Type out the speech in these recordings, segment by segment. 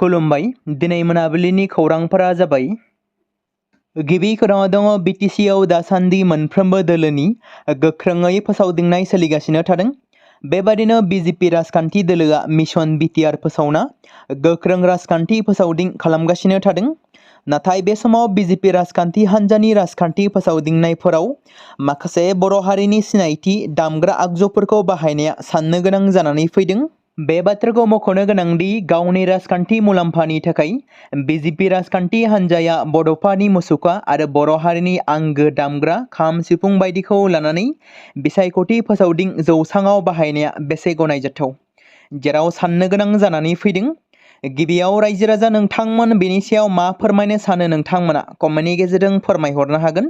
खुलुमबाय दिनै मोनाबिलिनि खौरांफोरा जाबाय गिबि खौराङाव दङ BTC आव दासान्दि मोनफ्रोमबो दोलोनि गोख्रोङै फोसावदिंनाय सोलिगासिनो थादों। बेबादिनो BJP राजखान्थि दोलोआ मिशन BTR फोसावना गोख्रों राजखान्थि फोसावदिं खालामगासिनो थादों। नाथाय बे समाव BJP राजखान्थि हान्जानि राजखान्थि फोसावदिंनायफोराव माखासे बर' हारिनि सिनायथि दामग्रा आगजुफोरखौ बाहायनाया साननो गोनां जानानै फैदों। बे बाथ्राखौ मख'नो गोनांदि गावनि राजखान्थि मुलाम्फानि थाखाय BJP राजखान्थि हान्जाया बड'फानि मुसुखा आरो बर' हारिनि आंगो दामग्रा खाम सिफुं बायदिखौ लानानै बिसायख'थि फोसावदिं जौसाङाव बाहायनाया बेसे गनायजाथाव, जेराव साननो गोनां जानानै फैदों। गिबियाव रायजो राजा नोंथांमोन बेनि सायाव मा फोरमायनो सानो नोंथांमोना कमेन्टनि गेजेरजों फोरमायहरनो हागोन।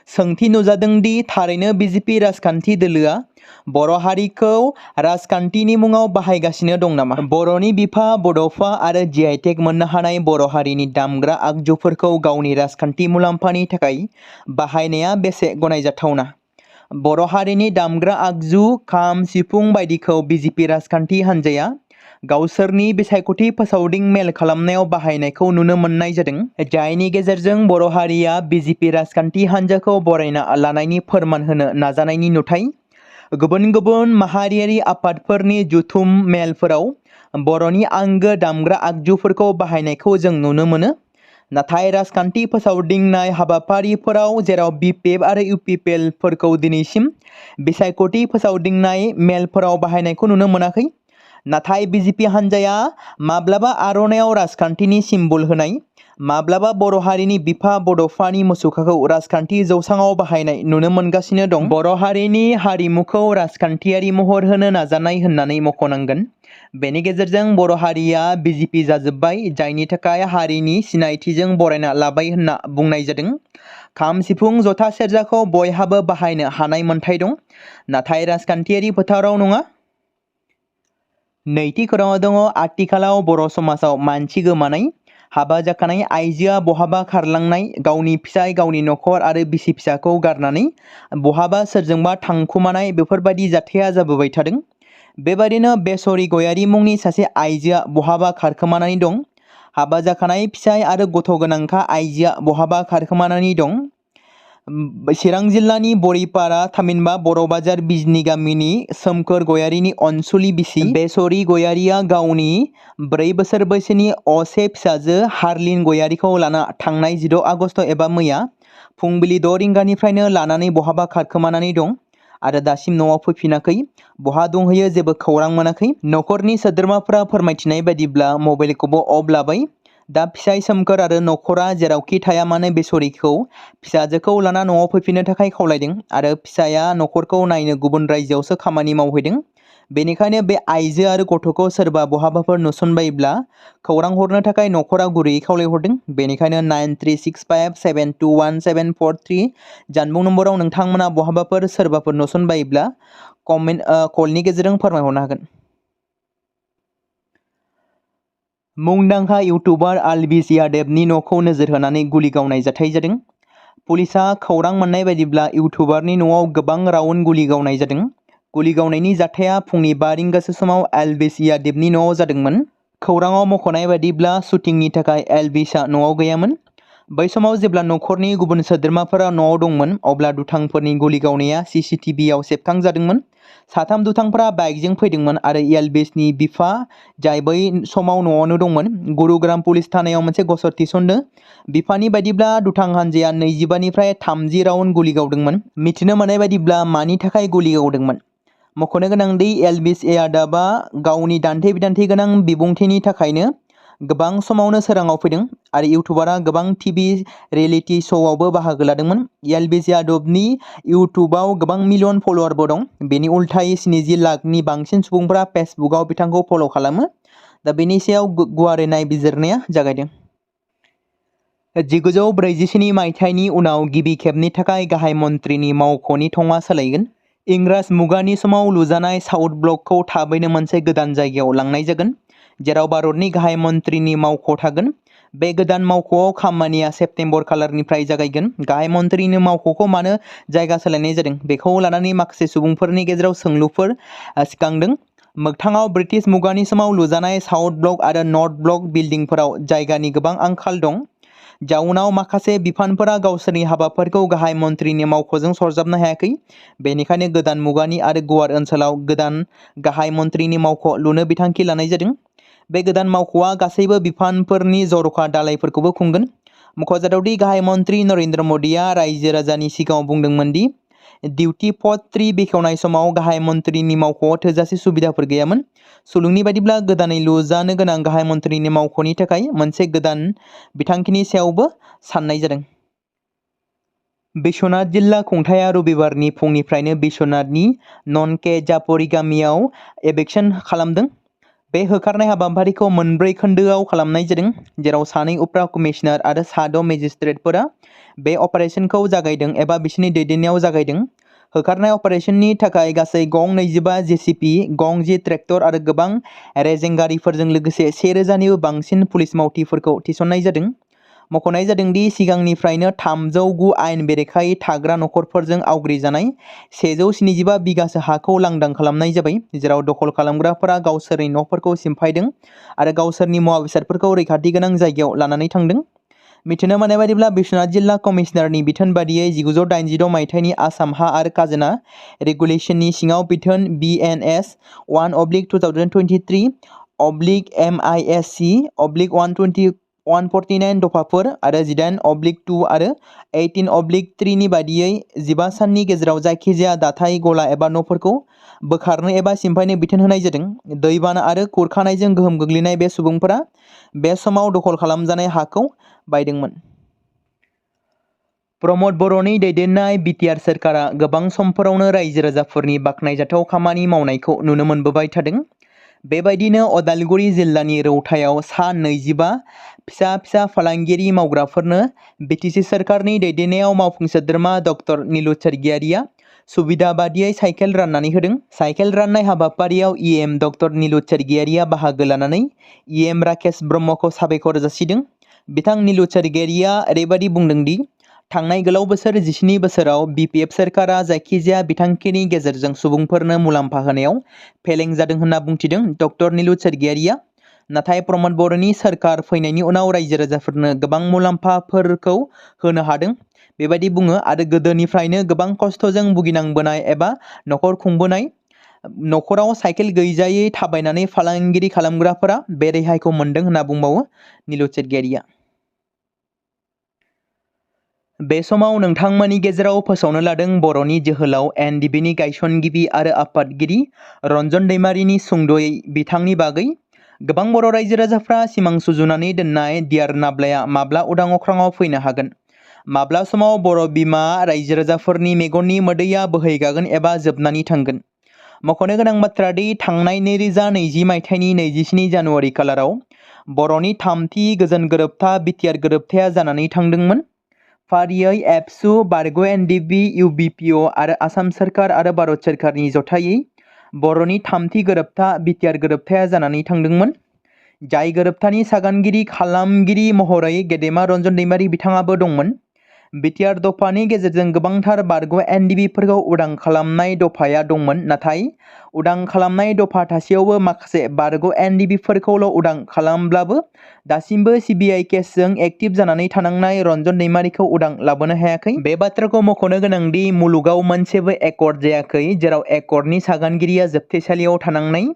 सोंथि नुजादों दि थारैनो BJP राजखान्थि दोलोआ बर' हारिखौ राजखान्थिनि मुङाव बाहायगासिनो दं नामा? बर'नि बिफा बड'फा आरो GI मोननो हानाय बर' हारिनि दामग्रा आगजुफोरखौ गावनि राजखान्थि मुलाम्फानि थाखाय बाहायनाया बेसे गनायजाथावना? बर' हारिनि दामग्रा आगजु खाम सिफुं बायदिखौ BJP राजखान्थि हान्जाया गावसोरनि बिसायख'थि फोसावदिं मेल खालामनायाव बाहायनायखौ नुनो मोननाय जादों, जायनि गेजेरजों बर' हारिया BJP राजखान्थि हान्जाखौ बरायना लानायनि फोरमान होनो नाजानायनि नुथाय। गुबुन गुबुन माहारियारि आफादफोरनि जथुम मेलफोराव बर'नि आंगो दामग्रा आगजुफोरखौ बाहायनायखौ जों नुनो मोनो। नाथाय राजखान्थि फोसावदिंनाय हाबाफारिफोराव जेराव BPF आरो UPPLफोरखौ दिनैसिम बिसायख'थि फोसावदिंनाय मेलफोराव बाहायनायखौ नुनो मोनाखै। नाथाय BJP हान्जाया माब्लाबा आर'नाइयाव राजखान्थिनि सिम्बल होनाय, माब्लाबा बर' हारिनि बिफा बड'फानि मुसुखाखौ राजखान्थि जौसाङाव बाहायनाय नुनो मोनगासिनो दं। बर' हारिनि हारिमुखौ राजखान्थियारि महर होनो नाजानाय होननानै मख'नांगोन। बेनि गेजेरजों बर' हारिया BJP जाजोब्बाय, जायनि थाखाय हारिनि सिनायथिजों बरायना लाबाय होनना बुंनाय जादों। खाम सिफुं जथा सेरजाखौ बयहाबो बाहायनो हानाय मोन्थाय दं, नाथाय राजखान्थियारि फोथाराव नङा। नैथि खौराङाव दङ आथिखालाव बर' समाजाव मानसि गोमानाय, हाबा जाखानाय आइजोआ बहाबा खारलांनाय, गावनि फिसाय गावनि नखर आरो बिसि फिसाखौ गारनानै बहाबा सोरजोंबा थांखुमानाय बेफोरबायदि जाथाया जाबोबाय थादों। बेबादिनो बेसरि गयारि मुंनि सासे आइजोआ बहाबा खारखोमानानै दं। हाबा जाखानाय फिसाय आरो गथ' गोनांखा आइजोआ बहाबा खारखोमानानै दं। चिरां जिल्लानि बरिपारा थामहिनबा बर' बाजार बिजनि गामिनि सोमखोर गयारिनि अनसुलि बिसि बेसरि गयारिया गावनि 4 बोसोर बैसोनि असे फिसाजो हारलिन गयारिखौ लाना थांनाय 16 आगस्ट एबा मैया फुंबिलि 6 रिंगानिफ्रायनो लानानै बहाबा खारखोमानानै दं आरो दासिम न'आव फैफिनाखै। बहा दंहैयो जेबो खौरां मोनाखै। नखरनि सोद्रोमाफोरा फोरमायथिनाय बायदिब्ला मबाइलखौबो अफ लाबाय। दा फिसाय सोमखोर आरो नखरा जेरावखि थाया मानो बेसरिखौ फिसाजोखौ लाना न'आव फैफिननो थाखाय खावलायदों आरो फिसाया नखरखौ नायनो गुबुन रायजोआवसो खामानि मावहैदों। बेनिखायनो बे आइजो आरो गथ'खौ सोरबा बहाबाफोर नुसनबायोब्ला खौरां हरनो थाखाय नखरा गुरैयै खावलायहरदों। बेनिखायनो 9365721743 जानबुं नम्बराव नोंथांमोना बहाबाफोर सोरबाफोर नुसनबायोब्ला कलनि गेजेरजों फोरमायहरनो हागोन। मुंदांखा इउटुबार आल्बिस यादेवनि न'खौ नोजोर होनानै गुलि गावनाय जाथाय जादों। पुलिसआ खौरां मोननाय बायदिब्ला इउटुबारनि न'आव गोबां राउन्ड गुलि गावनाय जादों। गुलि गावनायनि जाथाया फुंनि 5 रिंगासो समाव आल्बिस यादेवनि न'आव जादोंमोन। खौराङाव मख'नाय बायदिब्ला शुटिंनि थाखाय आल्बिसआ न'आव गैयामोन। बै समाव जेब्ला नखरनि गुबुन सोद्रोमाफोरा न'आव दंमोन अब्ला दुथांफोरनि गुलि गावनाया CCTVआव सेबखांजादोंमोन। साथाम दुथांफोरा बाइकजों फैदोंमोन आरो आल्बिसनि बिफा, जाय बै समाव न'आवनो दंमोन, गुरुग्राम पुलिस थानायाव मोनसे गसर थिसनदों। बिफानि बायदिब्ला दुथां हान्जाया 25निफ्राय 30 राउन्ड गुलि गावदोंमोन। मिथिनो मोननाय बायदिब्ला मानि थाखाय गुलि गावदोंमोन? मख'नो गोनांदि आल्बिस यादवआ गावनि दान्थे बिदान्थे गोनां बिबुंथिनि थाखायनो गोबां समावनो सोराङाव फैदों आरो इउटुबारआ गोबां टिभि रियेलिटि श'आवबो बाहागो लादोंमोन। आल्बिस यादवनि इउटुबाव गोबां मिलियन फलोवारबो दं। बेनि उल्थायै 70 लाखनि बांसिन सुबुंफोरा फेसबुकआव बिथांखौ फल' खालामो। दा बेनि सायाव गुवारै नायबिजिरनाया जागायदों। 1947 मायथाइनि उनाव गिबि खेबनि थाखाय गाहाय मन्थ्रिनि मावख'नि थङा सोलायगोन। इंराज मुगानि समाव लुजानाय साउथ ब्लकखौ थाबैनो मोनसे गोदान जायगायाव लांनाय जागोन, जेराव भारतनि गाहाय मन्थ्रिनि मावख' थागोन। बे गोदान मावख'आव खामानिया सेप्तेम्बर खालारनिफ्राय जागायगोन। गाहाय मन्थ्रिनि मावख'खौ मानो जायगा सोलायनाय जादों बेखौ लानानै माखासे सुबुंफोरनि गेजेराव सोंलुफोर सिखांदों। मोगथाङाव ब्रिटिश मुगानि समाव लुजानाय साउथ ब्लक आरो नर्थ ब्लक बिल्डिंफोराव जायगानि गोबां आंखाल दं। जाउनाव माखासे बिफानफोरा गावसोरनि हाबाफोरखौ गाहाय मन्थ्रिनि मावख'जों सरजाबनो हायाखै। बेनिखायनो गोदान मुगानि आरो गुवार ओनसोलाव गोदान गाहाय मन्थ्रिनि मावख' लुनो बिथांखि लानाय जादों। बे गोदान मावख'आ गासैबो बिफानफोरनि जर'खा दालाइफोरखौबो खुंगोन। मख'जाथावदि गाहाय मन्थ्रि नरेन्द्र मदिआ रायजो राजानि सिगाङाव बुंदोंमोन दि डिउटी पद 3 बेखेवनाय समाव गाहाय मन्थ्रिनि मावख'आव थोजासे सुबिदाफोर गैयामोन। सुलुंनि बायदिब्ला गोदानै लुजानो गोनां गाहाय मन्थ्रिनि मावख'नि थाखाय मोनसे गोदान बिथांखिनि सायावबो साननाय जादों। बिश्वनाथ जिल्ला खुंथाया रबिबारनि फुंनिफ्रायनो बिश्वनाथनि ननके जापरि गामियाव एवेक्सन खालामदों। बे होखारनाय हाबाफारिखौ मोनब्रै खोन्दोआव खालामनाय जादों, जेराव 2 उफ्रा कमिशनार आरो 6 मेजिस्ट्रेटफोरा बे अपारेशनखौ जागायदों एबा बिसोरनि दैदेननायाव जागायदों। होखारनाय अपारेशननि थाखाय गासै गं 25 जेसिपि, गं 10 ट्रेक्टर आरो गोबां रेजें गारिफोरजों लोगोसे 1000निबो बांसिन पुलिस मावथिफोरखौ थिसननाय जादों। मख'नाय जादों दि सिगांनिफ्रायनो 309 आयेन बेरेखायै थाग्रा नखरफोरजों आवग्रिजानाय 175 बिगासो हाखौ लांदां खालामनाय जाबाय, जेराव दखल खालामग्राफोरा गावसोरनि न'फोरखौ सिमफायदों आरो गावसोरनि मुवा बेसादफोरखौ रैखाथि गोनां जायगायाव लानानै थांदों। मिथिनो मोननाय बायदिब्ला बिश्वनाथ जिल्ला कमिशनारनि बिथोन बादियै 1986 मायथाइनि आसाम हा आरो खाजोना रेगुलेशननि सिङाव बिथोन BNS 1/2023/MISC/149 दफाफोर आरो 18/2 आरो 18/3 नि बादियै 15 साननि गेजेराव जायखिजाया दाथाय, गला एबा न'फोरखौ बोखारनो एबा सिमफायनो बिथोन होनाय जादों। दैबाना आरो खुरखानायजों गोहोम गोग्लैनाय बे सुबुंफोरा बे समाव दखल खालामजानाय हाखौ बायदोंमोन। प्रमद बर'नि दैदेननाय BTR सोरखारा गोबां समफोरावनो रायजो राजाफोरनि बाख्नायजाथाव खामानि मावनायखौ नुनो मोनबोबाय थादों। बेबायदिनो अदालगुरि जिल्लानि रौतायाव सा 25 फिसा फालांगियारि मावग्राफोरनो BTC सोरखारनि दैदेननायाव मावफुं सोद्रोमा डक्टर नीलु सरगियारिया सुबिदा बादियै साइकेल राननानै होदों। साइकेल राननाय हाबाफारियाव EM डक्टर नीलु सरगियारिया बाहागो लानानै EM राकेश ब्रह्मखौ साबायखर जासिदों। बिथां नीलु सरगियारिया ओरैबायदि बुंदों दि थांनाय गोलाव बोसोर 17 बोसोराव BPF सोरखारा जायखिजाया बिथांखिनि गेजेरजों सुबुंफोरनो मुलाम्फा होनायाव फेलें जादों होनना बुंथिदों डक्टर नीलु सरगियारिया। नाथाय प्रमद बर'नि सोरखार फैनायनि उनाव रायजो राजाफोरनो गोबां मुलाम्फाफोरखौ होनो हादों बेबायदि बुङो आरो गोदोनिफ्रायनो गोबां खस्थ'जों भुगिनांबोनाय एबा नखर खुंबोनाय नखराव साइकेल गैजायै थाबायनानै फालांगिरि खालामग्राफोरा बे रेहायखौ मोन्दों होनना बुंबावो नीलु सरगियारिया। बे समाव नोंथांमोननि गेजेराव फोसावनो लादों बर'नि जोहोलाव NDBनि गायसनगिरि आरो आफादगिरि रन्जन दैमारिनि सुंद'यै बिथांनि बागै। गोबां बर' रायजो राजाफ्रा सिमां सुजुनानै दोननाय डियार नाब्लाया माब्ला उदां अख्राङाव फैनो हागोन? माब्ला समाव बर' बिमा रायजो राजाफोरनि मेगननि मोदैया बोहैगागोन एबा जोबनानै थांगोन? मख'नो गोनां बाथ्रा दि थांनाय 2020 मायथाइनि 27 जानुवारि खालाराव बर'नि थामथि गोजोन गोरोबथा BTR गोरोबथाया जानानै थांदोंमोन। फारियै एबसु, बारग' NDB, UBPO आरो आसाम सोरखार आरो भारत सोरखारनि जथायै बर'नि थामथि गोरोबथा BTR गोरोबथाया जानानै थांदोंमोन। जाय गोरोबथानि सागानगिरि खालामगिरि महरै गेदेमा रन्जन दैमारि बिथाङाबो दंमोन। BTR दफानि गेजेरजों गोबांथार बारग' NDBफोरखौ उदां खालामनाय दफाया दंमोन, नाथाय उदां खालामनाय दफा थासेयावबो माखासे बारग' NDBफोरखौल' उदां खालामब्लाबो दासिमबो CBI केसजों एक्टिभ जानानै थानांनाय रन्जन दैमारिखौ उदां लाबोनो हायाखै। बे बाथ्राखौ मख'नो गोनांदि मुलुगाव मोनसेबो एकर्ड जायाखै जेराव एकर्डनि सागानगिरिया जोबथेसालियाव थानांनाय।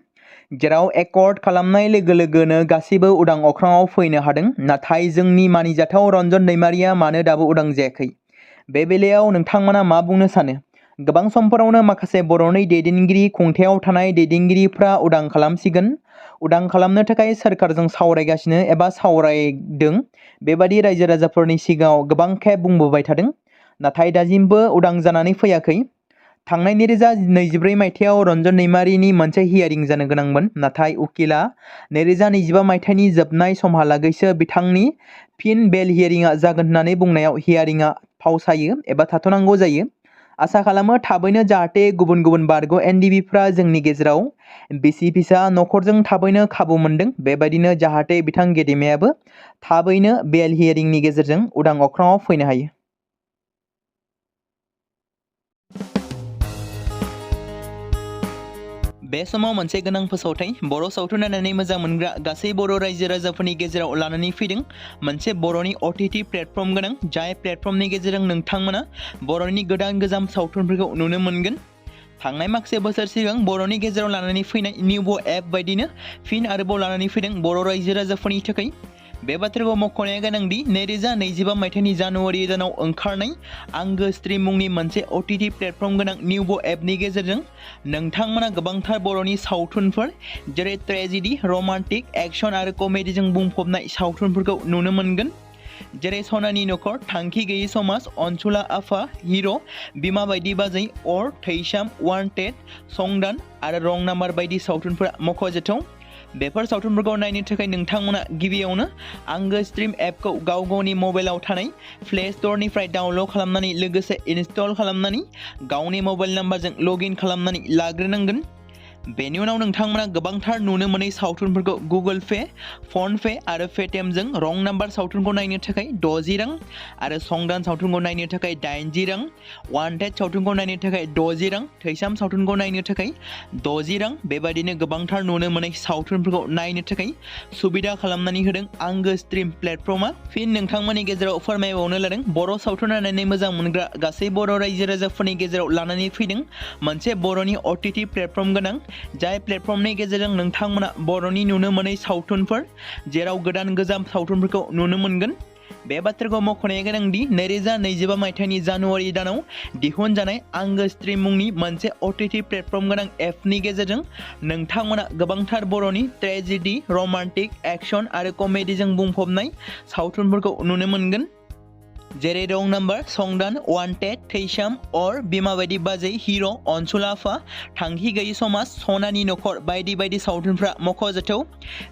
जेराव एकर्ड खालामनाय लोगो लोगोनो गासैबो उदां अख्राङाव फैनो हादों। नाथाय जोंनि मानिजाथाव रन्जन दैमारिया मानो दाबो उदां जायाखै? बे बेलायाव नोंथांमोना मा बुंनो सानो? गोबां समफोरावनो माखासे बर'नि दैदेनगिरि खुंथायाव थानाय दैदेनगिरिफ्रा उदां खालामसिगोन। उदां खालामनो थाखाय सोरखारजों सावरायगासिनो एबा सावरायदों बेबादि रायजो राजाफोरनि सिगाङाव गोबां खेब बुंबोबाय थादों, नाथाय दासिमबो उदां जानानै फैयाखै। थांनाय 2024 मायथाइयाव रन्जन दैमारिनि मोनसे हियारिं जानो गोनांमोन, नाथाय उकिला 2025 मायथाइनि जोबनाय समहालागैसो बिथांनि फिन बेल हियारिंआ जागोन होननानै बुंनायाव हियारिंआ फावसायो एबा थाथ'नांगौ जायो। आसा खालामो थाबैनो जाहाथे गुबुन गुबुन बारग' NDBफ्रा जोंनि गेजेराव बिसि फिसा नखरजों थाबैनो खाबु मोनदों, बेबायदिनो जाहाथे बिथां गेदेमायाबो थाबैनो बेल हियारिंनि गेजेरजों उदां अख्राङाव फैनो हायो। बे समाव मोनसे गोनां फोसावथाय बर' सावथुन नायनानै मोजां मोनग्रा गासै बर' रायजो राजाफोरनि गेजेराव लानानै फैदों मोनसे बर'नि OTT प्लेटफर्म गोनां जाय प्लेटफर्मनि गेजेरजों नोंथांमोना बर'नि गोदान गोजाम सावथुनफोरखौ नुनो मोनगोन। थांनाय माखासे बोसोर सिगां बर'नि गेजेराव लानानै फैनाय निउबो एप बायदिनो फिन आरोबाव लानानै फैदों बर' रायजो राजाफोरनि थाखाय। बे बाथ्राखौ मख'नाया गोनांदि 2025 मायथाइनि जानुवारि दानाव ओंखारनाय आंगो स्ट्रीम मुंनि मोनसे OTT प्लेटफर्म गोनां निउबो एपनि गेजेरजों नोंथांमोना गोबांथार बर'नि सावथुनफोर जेरै ट्रेजेडी, रमान्टिक, एक्शन आरो कमेडीजों बुंफबनाय सावथुनफोरखौ नुनो मोनगोन। जेरै सनानि नखर, थांखि गैयै समाज, अनसुला आफा, हिर', बिमा बायदि बाजै, अर, थैसाम, वान्टेड, संदान आरो रं नाम्बार बायदि सावथुनफोरा मख'जाथाव। बेफोर सावथुनफोरखौ नायनो थाखाय नोंथांमोना गिबियावनो आंगो स्ट्रीम एपखौ गाव गावनि मबाइलाव थानाय प्ले स्ट'रनिफ्राय डाउनल'ड खालामनानै लोगोसे इनस्टल खालामनानै गावनि मबाइल नाम्बारजों लगइन खालामनानै लाग्रोनांगोन। बेनि उनाव नोंथांमोना गोबांथार नुनो मोनै सावथुनफोरखौ गुगोल पे, फन पे आरो पेटिएमजों रं नाम्बार सावथुनखौ नायनो थाखाय 60 रां आरो संदान सावथुनखौ नायनो थाखाय 80 रां, वान्टेड सावथुनखौ नायनो थाखाय 60 रां, थैसाम सावथुनखौ नायनो थाखाय 60 रां बेबायदिनो गोबांथार नुनो मोनै सावथुनफोरखौ नायनो थाखाय सुबिदा खालामनानै होदों आंगो स्ट्रीम प्लेटफर्मा। फिन नोंथांमोननि गेजेराव फोरमायबावनो लादों बर' सावथुन नायनानै मोजां मोनग्रा गासै बर' रायजो राजाफोरनि गेजेराव लानानै फैदों मोनसे बर'नि OTT प्लेटफर्म गोनां जाय प्लेटफर्मनि गेजेरजों नोंथांमोना बर'नि नुनो मोनै सावथुनफोर जेराव गोदान गोजाम सावथुनफोरखौ नुनो मोनगोन। बे बाथ्राखौ मख'नाया गोनांदि 2025 मायथाइनि जानुवारि दानाव दिहुनजानाय आंगो स्ट्रीम मुंनि मोनसे OTT प्लेटफर्म गोनां एपनि गेजेरजों नोंथांमोना गोबांथार बर'नि ट्रेजेडी, रमान्टिक, एक्शन आरो कमेडीजों बुंफबनाय सावथुनफोरखौ नुनो मोनगोन। जेरै रं नाम्बार, संदान, वान्टेड, थैसाम, अर, बिमा बायदि बाजै, हिर', अनसुला आफा, थांखि गैयै समाज, सनानि नखर बायदि बायदि सावथुनफ्रा मख'जाथाव।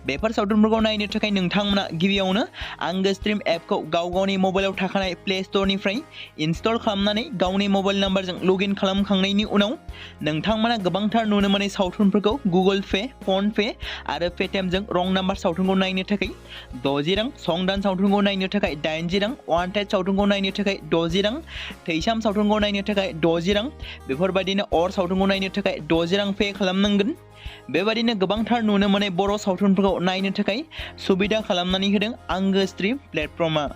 बेफोर सावथुनफोरखौ नायनो थाखाय नोंथांमोना गिबियावनो आंगो स्ट्रीम एपखौ गाव गावनि मबाइलाव थाखानाय प्ले स्ट'रनिफ्राय इनस्टल खालामनानै गावनि मबाइल नाम्बारजों लगइन खालामखांनायनि उनाव नोंथांमोना गोबांथार नुनो मोनै सावथुनफोरखौ गुगोल पे, फन पे आरो पेटिएमजों रं नाम्बार सावथुनखौ नायनो थाखाय 60 रां, संदान सावथुनखौ नायनो थाखाय 80 रां, वान्टेड सावथुनखौ नायनो थाखाय 60 रां, थैसाम सावथुनखौ नायनो थाखाय 60 रां बेफोरबायदिनो अर सावथुनखौ नायनो थाखाय 60 रां पे खालामनांगोन। बेबायदिनो गोबांथार नुनो मोनै बर' सावथुनफोरखौ नायनो थाखाय सुबिदा खालामनानै होदों आंगो स्ट्रीम प्लेटफर्मा।